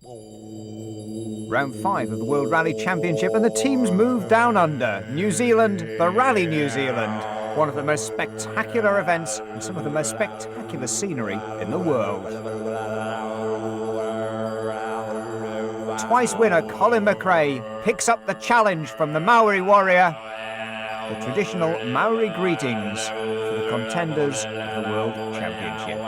Round 5 of the World Rally Championship, and the teams move down under. New Zealand, the Rally New Zealand. One of the most spectacular events and some of the most spectacular scenery in the world. Twice winner Colin McRae picks up the challenge from the Maori warrior. The traditional Maori greetings for the contenders of the World Championship.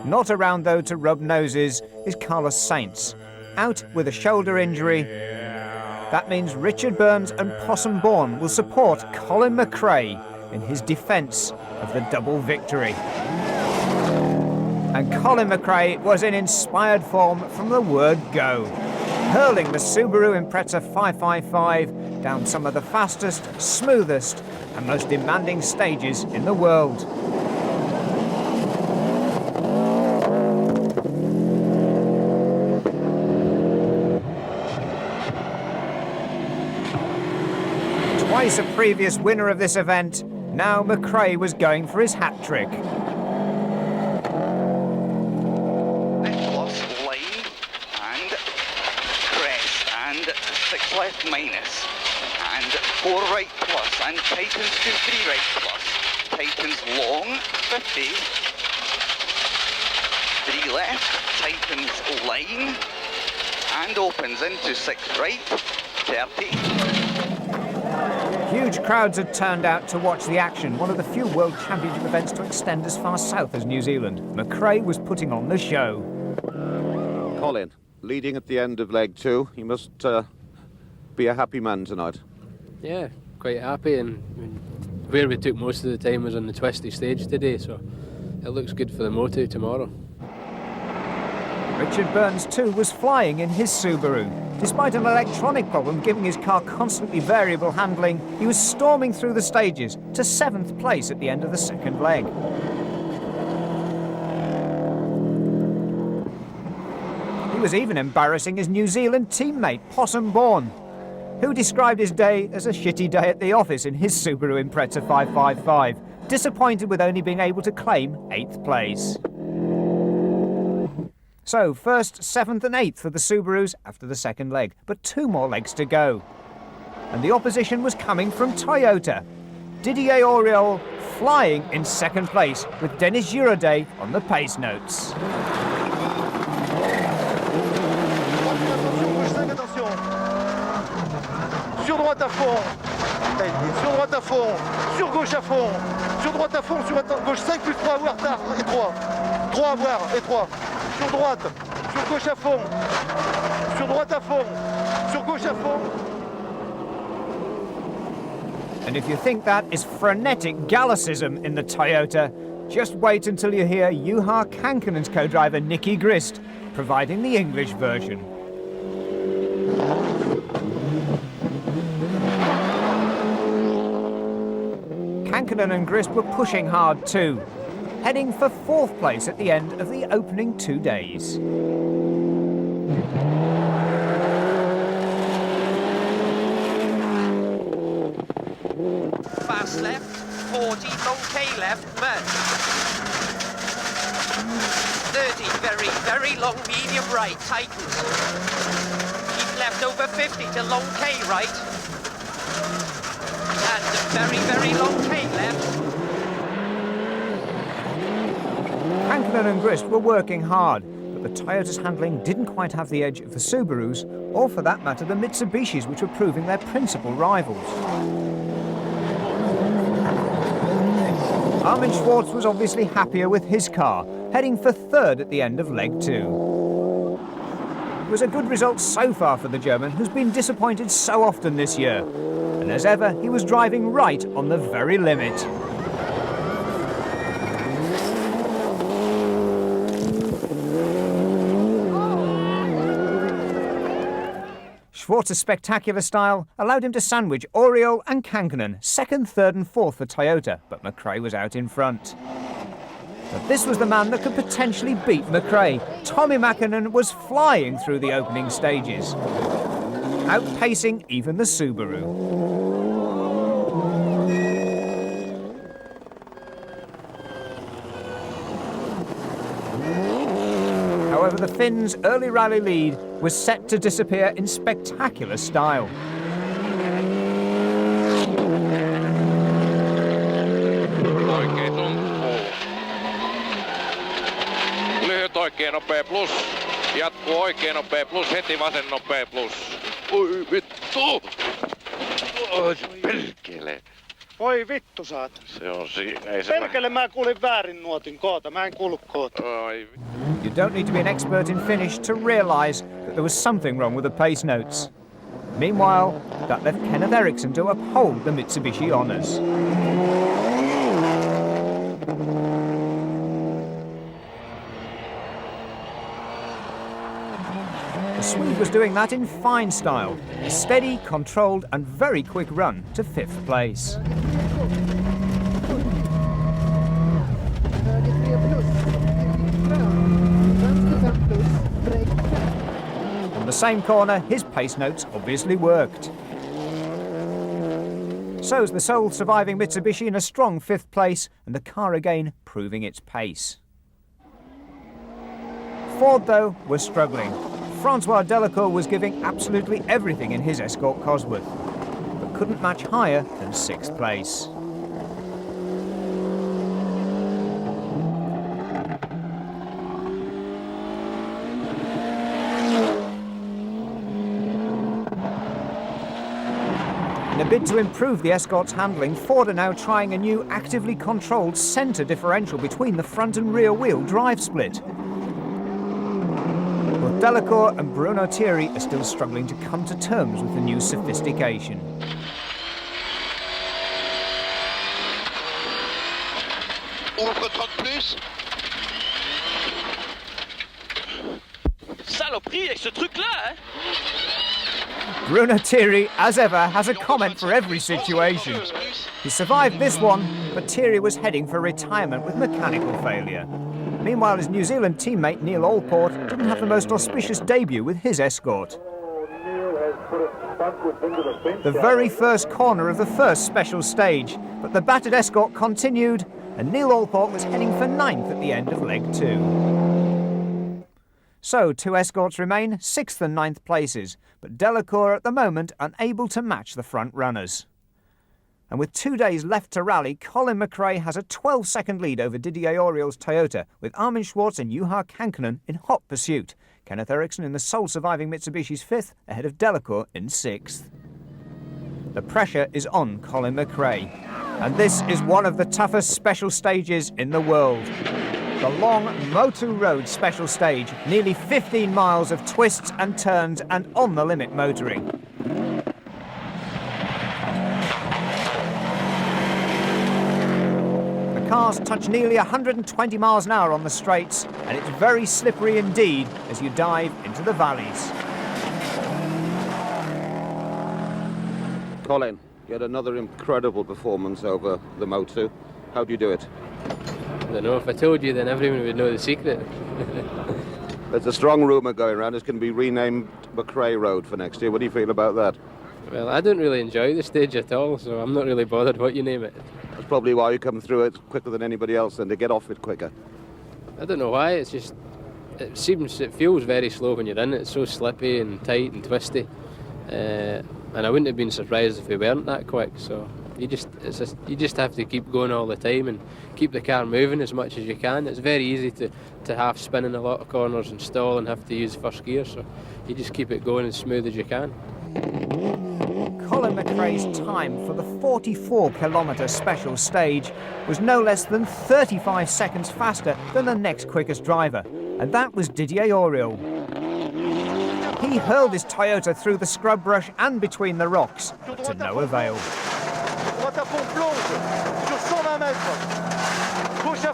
Not around, though, to rub noses is Carlos Sainz, out with a shoulder injury. That means Richard Burns and Possum Bourne will support Colin McRae in his defence of the double victory. And Colin McRae was in inspired form from the word go, hurling the Subaru Impreza 555 down some of the fastest, smoothest and most demanding stages in the world. Twice a previous winner of this event, now McRae was going for his hat trick. Plus line and crest and 6 left minus and 4 right plus and tightens to 3 right plus, tightens long 50, 3 left, tightens line and opens into 6 right, 30. Huge crowds had turned out to watch the action, one of the few World Championship events to extend as far south as New Zealand. McRae was putting on the show. Colin, leading at the end of leg 2, you must be a happy man tonight. Yeah, quite happy, and where we took most of the time was on the twisty stage today, so it looks good for the Moto tomorrow. Richard Burns too was flying in his Subaru. Despite an electronic problem giving his car constantly variable handling, he was storming through the stages to 7th place at the end of the second leg. He was even embarrassing his New Zealand teammate, Possum Bourne, who described his day as a shitty day at the office in his Subaru Impreza 555, disappointed with only being able to claim 8th place. So, 1st, 7th and 8th for the Subarus after the second leg, but 2 more legs to go. And the opposition was coming from Toyota. Didier Auriol flying in 2nd place with Denis Giraudet on the pace notes. Sur droite à fond, sur droite à fond, sur gauche à fond, sur droite à fond, sur gauche 5 plus 3 à voir tard et 3. 3 à voir et 3. Sur droite, sur gauche à fond, sur droite à fond, sur gauche à fond. And if you think that is frenetic Gallicism in the Toyota, just wait until you hear Juha Kankkunen's co-driver Nicky Grist providing the English version. Kankkunen and Grist were pushing hard too, heading for 4th place at the end of the opening 2 days. Fast left, 40, long K left, merge. 30, very, very long medium right, tightens. Keep left over 50 to long K right. And very, very long K left. Kankkunen and Grist were working hard, but the Toyota's handling didn't quite have the edge of the Subarus, or for that matter the Mitsubishis, which were proving their principal rivals. Armin Schwartz was obviously happier with his car, heading for 3rd at the end of leg 2. It was a good result so far for the German, who's been disappointed so often this year. And as ever, he was driving right on the very limit. Schwartz's spectacular style allowed him to sandwich Auriol and Kankkunen, 2nd, 3rd and 4th for Toyota, but McRae was out in front. But this was the man that could potentially beat McRae. Tommi Mäkinen was flying through the opening stages, outpacing even the Subaru. However, the Finns' early rally lead was set to disappear in spectacular style. Oikein tumpuu. Lyhyt oikein nopea plus. Jatkuu oikein nopea plus. Heti vasen nopea plus. Oi vittu! Oi perkele. Voi vittu saat. Se on siinä. Ei se Perkele, mä kuulin väärin nuotin koota. Mä en kuullut koota. Oi. You don't need to be an expert in Finnish to realise that there was something wrong with the pace notes. Meanwhile, that left Kenneth Eriksson to uphold the Mitsubishi honours. The Swede was doing that in fine style. A steady, controlled and very quick run to 5th place. On the same corner, his pace notes obviously worked. So's the sole surviving Mitsubishi in a strong 5th place, and the car again proving its pace. Ford, though, was struggling. Francois Delacour was giving absolutely everything in his Escort Cosworth, but couldn't match higher than 6th place. In a bid to improve the Escort's handling, Ford are now trying a new actively controlled centre differential between the front and rear wheel drive split. Both Delacour and Bruno Thierry are still struggling to come to terms with the new sophistication. Plus. Saloperie avec ce truc-là, hein? Bruno Thierry, as ever, has a comment for every situation. He survived this one, but Thierry was heading for retirement with mechanical failure. Meanwhile, his New Zealand teammate Neil Allport didn't have the most auspicious debut with his Escort. The very first corner of the first special stage, but the battered Escort continued, and Neil Allport was heading for 9th at the end of leg 2. So, 2 Escorts remain, 6th and 9th places, but Delacour at the moment unable to match the front runners. And with 2 days left to rally, Colin McRae has a 12-second lead over Didier Auriol's Toyota, with Armin Schwartz and Juha Kankkunen in hot pursuit. Kenneth Eriksson in the sole surviving Mitsubishi's 5th, ahead of Delacour in 6th. The pressure is on Colin McRae, and this is one of the toughest special stages in the world. The long Motu Road special stage, nearly 15 miles of twists and turns and on-the-limit motoring. The cars touch nearly 120 miles an hour on the straights, and it's very slippery indeed as you dive into the valleys. Colin, you had another incredible performance over the Motu. How do you do it? I don't know, if I told you then everyone would know the secret. There's a strong rumour going around it's going to be renamed McRae Road for next year. What do you feel about that? Well, I don't really enjoy the stage at all, so I'm not really bothered what you name it. That's probably why you come through it quicker than anybody else and to get off it quicker. I don't know why, it feels very slow when you're in it. It's so slippy and tight and twisty. And I wouldn't have been surprised if we weren't that quick, so you just have to keep going all the time and keep the car moving as much as you can. It's very easy to half spin in a lot of corners and stall and have to use first gear, so you just keep it going as smooth as you can. Colin McRae's time for the 44-kilometre special stage was no less than 35 seconds faster than the next quickest driver, and that was Didier Auriol. He hurled his Toyota through the scrub brush and between the rocks, but to no avail. Droite à fond, plonge sur 120 mètres. Gauche à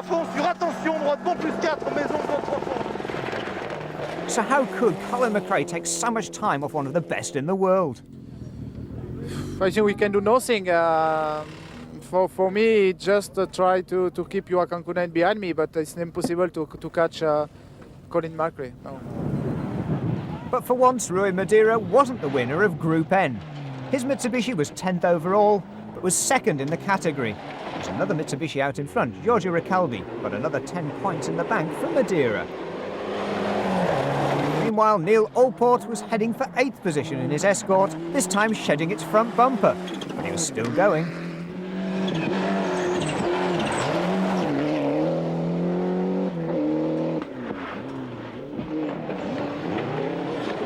fond, sur attention, droite, bon plus 4, maison, bon 3 fonds. So how could Colin McRae take so much time off one of the best in the world? I think we can do nothing. For me, just try to keep Juha Kankkunen behind me, but it's impossible to catch Colin McRae. No. But for once, Rui Madeira wasn't the winner of Group N. His Mitsubishi was 10th overall, but was 2nd in the category. There's another Mitsubishi out in front, Giorgio Ricaldi, but another 10 points in the bank for Madeira. Meanwhile, Neil Allport was heading for 8th position in his Escort, this time shedding its front bumper. But he was still going.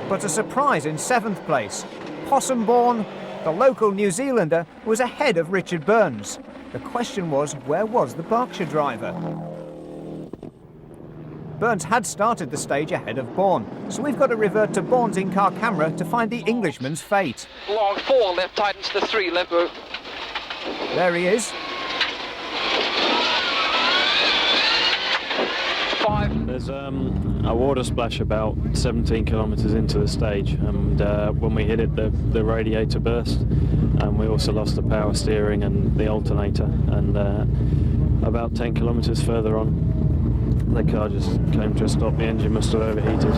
But a surprise in 7th place. Possumborn, the local New Zealander, was ahead of Richard Burns. The question was, where was the Berkshire driver? Burns had started the stage ahead of Bourne, so we've got to revert to Bourne's in-car camera to find the Englishman's fate. Long 4 left tightens to 3 left. There he is. 5. There's a water splash about 17 kilometres into the stage, and when we hit it, the radiator burst, and we also lost the power steering and the alternator. And about 10 kilometres further on, the car just came to a stop. The engine must have overheated.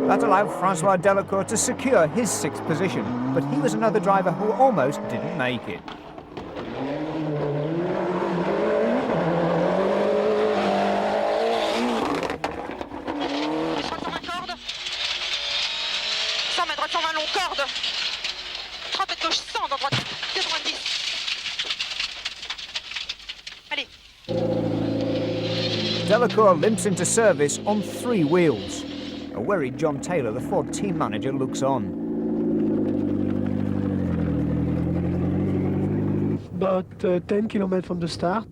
That allowed Francois Delacour to secure his 6th position, but he was another driver who almost didn't make it. Delacour limps into service on 3 wheels. A worried John Taylor, the Ford team manager, looks on. About 10 kilometers from the start,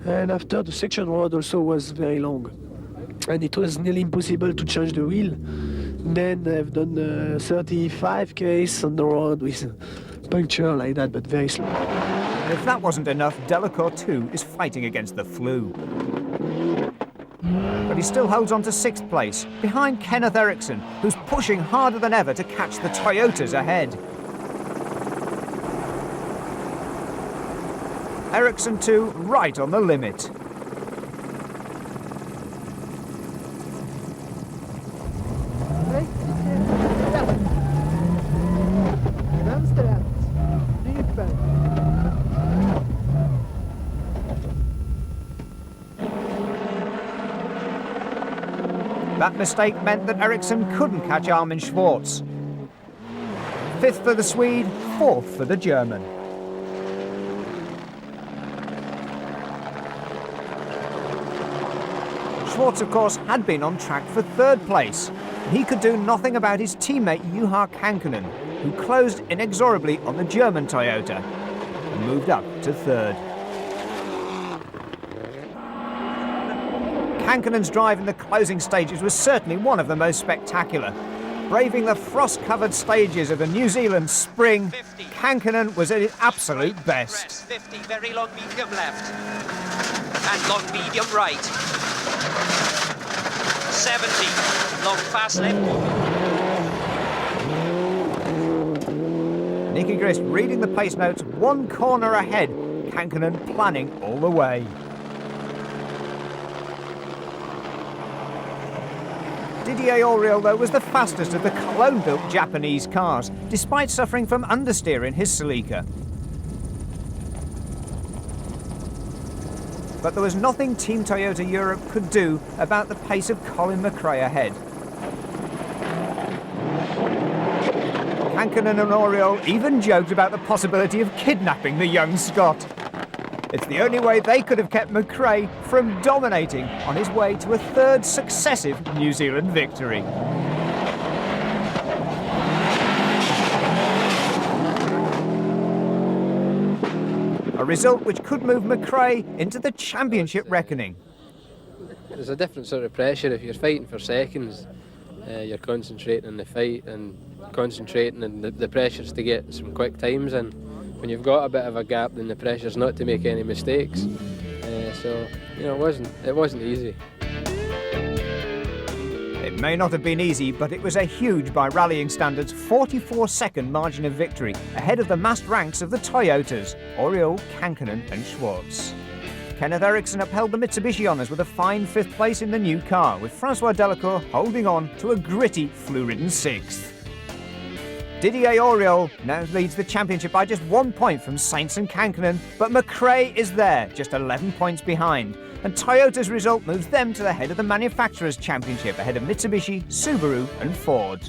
and after the section road also was very long, and it was nearly impossible to change the wheel. Then I've done 35 km on the road with puncture like that, but very slow. If that wasn't enough, Delacour too is fighting against the flu. But he still holds on to 6th place, behind Kenneth Eriksson, who's pushing harder than ever to catch the Toyotas ahead. Eriksson too, right on the limit. That mistake meant that Eriksson couldn't catch Armin Schwartz. 5th for the Swede, 4th for the German. Schwartz, of course, had been on track for 3rd place. He could do nothing about his teammate Juha Kankkunen, who closed inexorably on the German Toyota and moved up to 3rd. Kankkunen's drive in the closing stages was certainly one of the most spectacular. Braving the frost-covered stages of the New Zealand spring, 50. Kankkunen was at his absolute best. 50, very long medium left. And long medium right. 70, long fast left. Nicky Grist reading the pace notes 1 corner ahead, Kankkunen planning all the way. Didier Auriol, though, was the fastest of the Cologne-built Japanese cars, despite suffering from understeer in his Celica. But there was nothing Team Toyota Europe could do about the pace of Colin McRae ahead. Kankkunen and Auriol even joked about the possibility of kidnapping the young Scot. It's the only way they could have kept McRae from dominating on his way to a 3rd successive New Zealand victory. A result which could move McRae into the championship reckoning. There's a different sort of pressure if you're fighting for seconds. You're concentrating on the fight and concentrating on the pressures to get some quick times in. When you've got a bit of a gap, then the pressure's not to make any mistakes. So, you know, it wasn't easy. It may not have been easy, but it was a huge, by rallying standards, 44-second margin of victory, ahead of the massed ranks of the Toyotas, Auriol, Kankkunen and Schwartz. Kenneth Eriksson upheld the Mitsubishi honours with a fine 5th place in the new car, with Francois Delacour holding on to a gritty, flu-ridden 6th. Didier Auriol now leads the championship by just 1 point from Sainz and Kankkunen, but McRae is there, just 11 points behind, and Toyota's result moves them to the head of the Manufacturers' Championship ahead of Mitsubishi, Subaru and Ford.